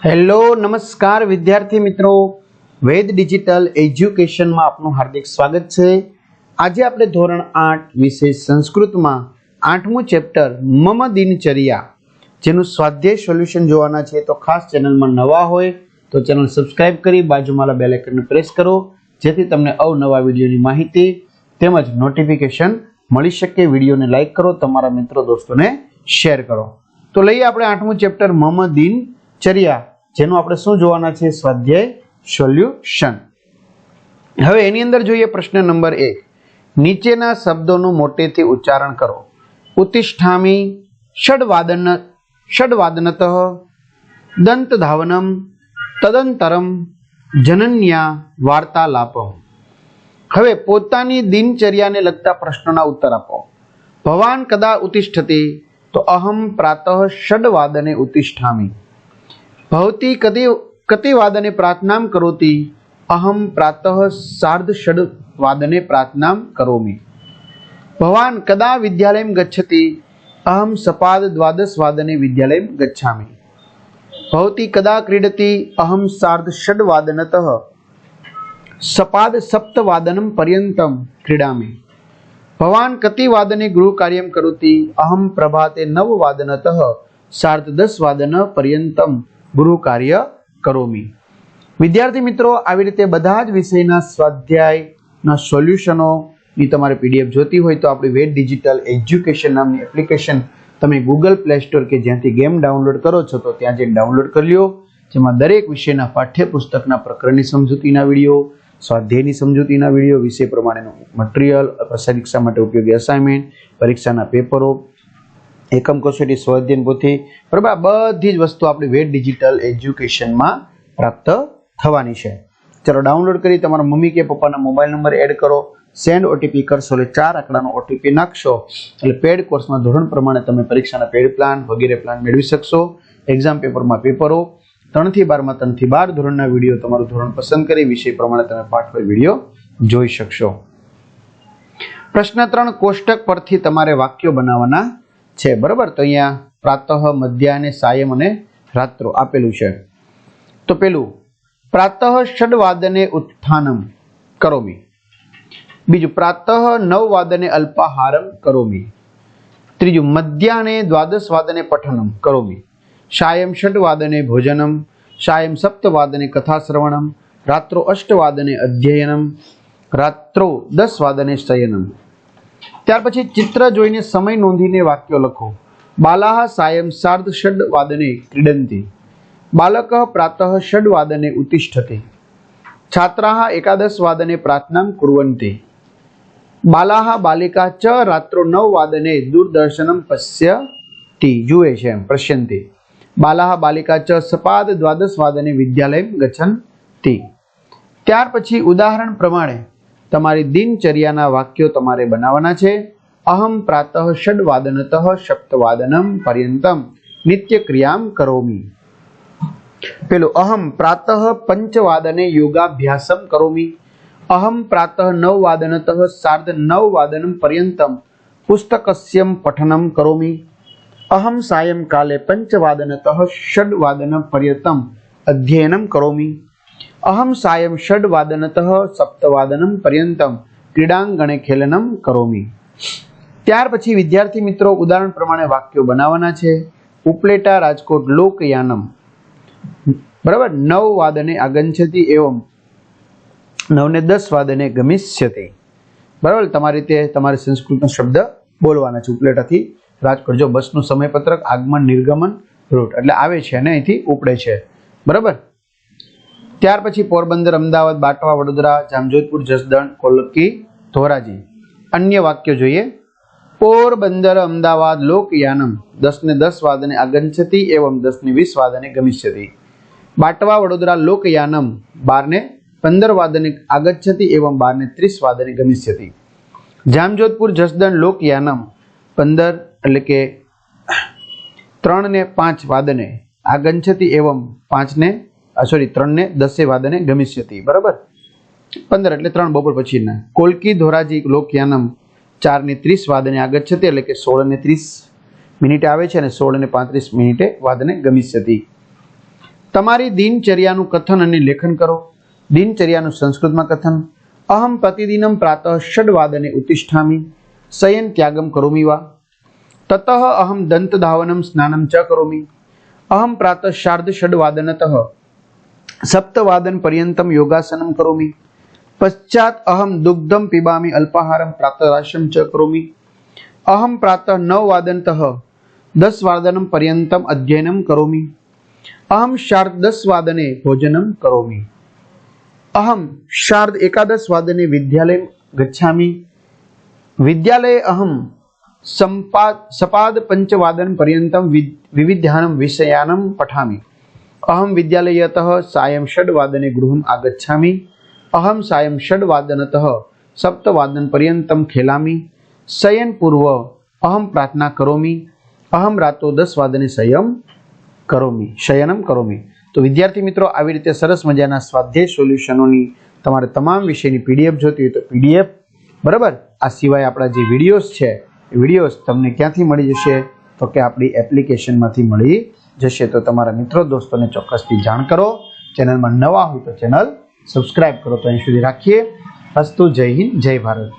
Hello નમસ્કાર વિદ્યાર્થી મિત્રો, વેદ ડિજિટલ એજ્યુકેશનમાં આપનું હાર્દિક સ્વાગત છે। આજે આપણે ધોરણ 8 વિષય સંસ્કૃતમાં 8મું ચેપ્ટર મમ દિનચર્યા જેનું સ્વાધ્યાય સોલ્યુશન જોવાના છે। તો ખાસ ચેનલમાં નવા હોય તો ચેનલ સબસ્ક્રાઇબ કરી બાજુમાં બેલ આઇકનને પ્રેસ કરો જેથી તમને અવનવા વિડીયોની માહિતી તેમજ નોટિફિકેશન મળી શકે। વિડીયોને લાઈક કરો, તમારા મિત્રો દોસ્તોને શેર કરો। તો લઈએ આપણે 8મું ચેપ્ટર મમ દિનચર્યા જેનું આપણે શું જોવાના છે, સ્વાધ્યાય સોલ્યુશન। હવે એની અંદર જોઈએ પ્રશ્ન નંબર 1, નીચેના શબ્દોનું મોટેથી ઉચ્ચારણ કરો। ઉત્તિષ્ઠામિ, ષડવાદનતઃ, દંતધાવનમ, તદંતરમ, જનન્યા, વાર્તાલાપમ। હવે પોતાની દિનચર્યાને લગતા પ્રશ્નોના ઉત્તર આપો। ભવાન કદા ઉત્તિષ્ઠતિ? તો અહમ પ્રાતઃ ષડવાદને ઉત્તિષ્ઠામિ। भवती कति वादने प्रार्थनां करोति? अहम प्रातः सार्ध षड्वादने प्रार्थनां करोमि। भवान कदा विद्यालयं गच्छति? अहम सपाद द्वादश वादने विद्यालयं गच्छामि। भवती कदा क्रीडति? अहम सार्ध षड्वादनतः सपाद सप्तवादनं पर्यन्तं क्रीडामि। भवान कति वादने गृहकार्यं करोति? अहम प्रभाते 9 वादनतः सार्ध 10 वादन पर्यन्तं ગૃહ કાર્ય કરોમી। વિદ્યાર્થી મિત્રો, આવી રીતે બધા જ વિષયના સ્વાધ્યાયના સોલ્યુશનોની તમારે પીડીએફ જોતી હોય તો આપણી વેદ ડિજિટલ એજ્યુકેશન નામની એપ્લિકેશન તમે ગૂગલ પ્લે સ્ટોર કે જ્યાંથી ગેમ ડાઉનલોડ કરો છો તો ત્યાં જઈને ડાઉનલોડ કરી લ્યો, જેમાં દરેક વિષયના પાઠ્યપુસ્તકના પ્રકરણની સમજૂતીના વિડીયો, સ્વાધ્યાયની સમજૂતીના વિડીયો, વિષય પ્રમાણેનું મટીરિયલ, પરીક્ષા માટે ઉપયોગી અસાઇનમેન્ટ, પરીક્ષાના પેપરો, એકમ કસોટી, સ્વાધ્યાય પોથી, બરાબર આ બધી જ વસ્તુ આપણી વેદ ડિજિટલ એજ્યુકેશનમાં પ્રાપ્ત થવાની છે। ચલો ડાઉનલોડ કરી તમારા મમ્મી કે પપ્પાના મોબાઈલ નંબર એડ કરો, સેન્ડ ઓટીપી કરશો એટલે 4 આંકડાનો ઓટીપી નાખશો એટલે પેડ કોર્સમાં ધોરણ પ્રમાણે તમે પરીક્ષાના પેડ પ્લાન વગેરે પ્લાન મેળવી શકશો। એક્ઝામ પેપરમાં પેપરો 3 થી 12 માં 3 થી 12 ધોરણના વિડીયો તમારું ધોરણ પસંદ કરી વિષય પ્રમાણે તમે પાઠ વિડીયો જોઈ શકશો। પ્રશ્ન 3, કોષ્ટક પરથી તમારે વાક્યો બનાવવાના છે, બરાબર। તો અહીંયા પ્રાતઃ, મધ્યાહ્ને, સાયમ અને રાત્રો આપેલું છે। તો પેલું પ્રાતઃ ષડવાદને ઉત્થાનમ કરોમી। બીજું પ્રાતઃ 9 વાદને અલ્પાહારમ કરોમી। ત્રીજું મધ્યાહ્ને 12 વાદને પઠનમ કરોમી। સાયમ 6 વાદને ભોજનમ। સાયમ 7 વાદને કથા શ્રવણમ। રાત્રો 8 વાદને અધ્યયનમ। રાત્રો 10 વાદને શયનમ। ત્યાર પછી ચિત્ર જોઈને સમય નોંધીને વાક્યો લખો। બાલાહ સાયમ સાર્ધ ષડ વાદને ક્રીડંતિ। બાલકઃ પ્રાતઃ ષડ વાદને ઉત્તિષ્ઠતિ। છાત્રાः એકાદશ વાદને પ્રાર્થનાં કુર્વन्ति। બાલાહ બાલિકા ચ રાત્રો 9 વાદને દૂરદર્શનમ પશ્યતિ, જુએ છે એમ, પશ્યन्ति। બાલાહ બાલિકા ચ સપાદ દ્વાદશ વાદને વિદ્યાલયં ગચ્છन्ति। ત્યાર પછી ઉદાહરણ પ્રમાણે તમારી દિનચર્યાના વાક્યો તમારે બનાવવાના છે। અહમ પ્રાતઃ ષડવાદનતઃ સપ્તવાદનમ પર્યંતમ નિત્ય ક્રિયામ કરોમી। પેલું અહમ પ્રાતઃ 5 વાદને યોગાભ્યાસમ કરોમી। અહમ પ્રાતઃ 9 વાદનતઃ સાર્ધ 9 વાદનમ પર્યંતમ પુસ્તકસ્યમ પઠનમ કરોમી। અહમ સાયં કાલે 5 વાદનતઃ ષડવાદન પર્યંતમ અધ્યયનમ કરોમી। અહમ સાયં ષડવાદનતઃ સપ્તવાદનમ પર્યંતમ ક્રીડાંગણે ખેલનમ કરોમી। ત્યાર પછી વિદ્યાર્થી મિત્રો ઉદાહરણ પ્રમાણે વાક્યો બનાવવાના છે। ઉપલેટા રાજકોટ લોકયાનમ, બરાબર, 9 વાદને આગંછતિ એવમ 9 ને 10 વાદને ગમિષ્યતિ, બરાબર। તમારી રીતે તમારે સંસ્કૃતનો શબ્દ બોલવાના છે। ઉપલેટાથી રાજકોટ, જો બસનું સમયપત્રક આગમન નિર્ગમન રૂટ એટલે આવે છે અને અહીંથી ઉપડે છે, બરાબર। ત્યાર પછી પોરબંદર, અમદાવાદ, બાટવા, વડોદરા, જામજોધપુર, જસદણ, કોલકી, ધોરાજી। અન્ય વાક્યો જોઈએ। પોરબંદર અમદાવાદ લોકયાનમ 10 ને 10 વાદને આગંછતિ એવમ 10 ને 20 વાદને ગમિષ્યતિ। બાટવા વડોદરા લોકયાનમ 12 ને 15 વાદને આગચ્છતિ એવમ 12 ને 30 વાદને ગમિષ્યતિ। જામજોધપુર જસદણ લોકયાનમ 15 એટલે કે 3 ને 5 વાદને આગંછતિ એવમ 3 ને 10 વાદને ગમિષ્યતિ, બરાબર। 15 એટલે 3 બપોર પછીના। કોલકી ધોરાજી લોકયાનમ 4 ને 30 વાદને આગચ્છતિ એટલે કે 16 ને 30 મિનિટે આવે છે અને 16 ને 35 મિનિટે વાદને ગમિષ્યતિ। તમારી દિનચર્યાનું કથન અને લેખન કરો. દિનચર્યાનું સંસ્કૃતમાં કથન. અહમ પ્રતિદિનમ પ્રાતઃ ષડવાદને ઉત્તિષ્ઠામિ શયન ત્યાગમ કરોમિ વા. તતઃ અહમ દંતધાવનમ સ્નાનમ ચ કરોમિ. અહમ પ્રાતઃ શાર્ધ ષડવાદનતઃ સપ્તવાદન પર્યંતમ યોગાસનમ કરોમિ. પશ્ચાત અહમ દુગ્ધમ પીબામિ અલ્પાહારમ પ્રાતરાશમ ચ કરોમિ. અહમ પ્રાતઃ 9 વાદનતઃ 10 વાદનમ પર્યંતમ અધ્યયનમ કરોમિ. અહમ શાર્ધ 10 વાદને ભોજનમ કરોમિ. અહમ શાર્ધ એકાદશ વાદને વિદ્યાલયમ ગચ્છામિ. વિદ્યાલયે અહમ સપાદ પંચવાદન પર્યંતમ વિવિધ્યાનમ વિષયાનમ પઠામિ. અહમ વિદ્યાલયતઃ સાયં ષડવાદને ગૃહમ આગચ્છામિ. અહમ સાયં ષડવાદનતઃ સપ્તવાદન પર્યંતમ ખેલામિ. શયન પૂર્વ અહમ પ્રાર્થના કરોમિ. અહમ રાતો 10 વાદને શયનમ કરોમિ. તો વિદ્યાર્થી મિત્રો, આવી રીતે સરસ મજાના સ્વાધ્યાય સોલ્યુશનોની તમારે તમામ વિષયની પીડીએફ જોતી હોય તો પીડીએફ, બરાબર. આ સિવાય આપણા જે વિડીયોઝ છે એ વિડીયોઝ તમને ક્યાંથી મળી જશે? તો કે આપણી એપ્લિકેશનમાંથી મળી જશે. તો તમારા મિત્રો દોસ્તોને ચોક્કસથી જાણ કરો. ચેનલમાં નવા હોય તો ચેનલ સબસ્ક્રાઇબ કરો. તો અહીં સુધી રાખીએ. અસ્તુ. જય હિન્દ, જય ભારત.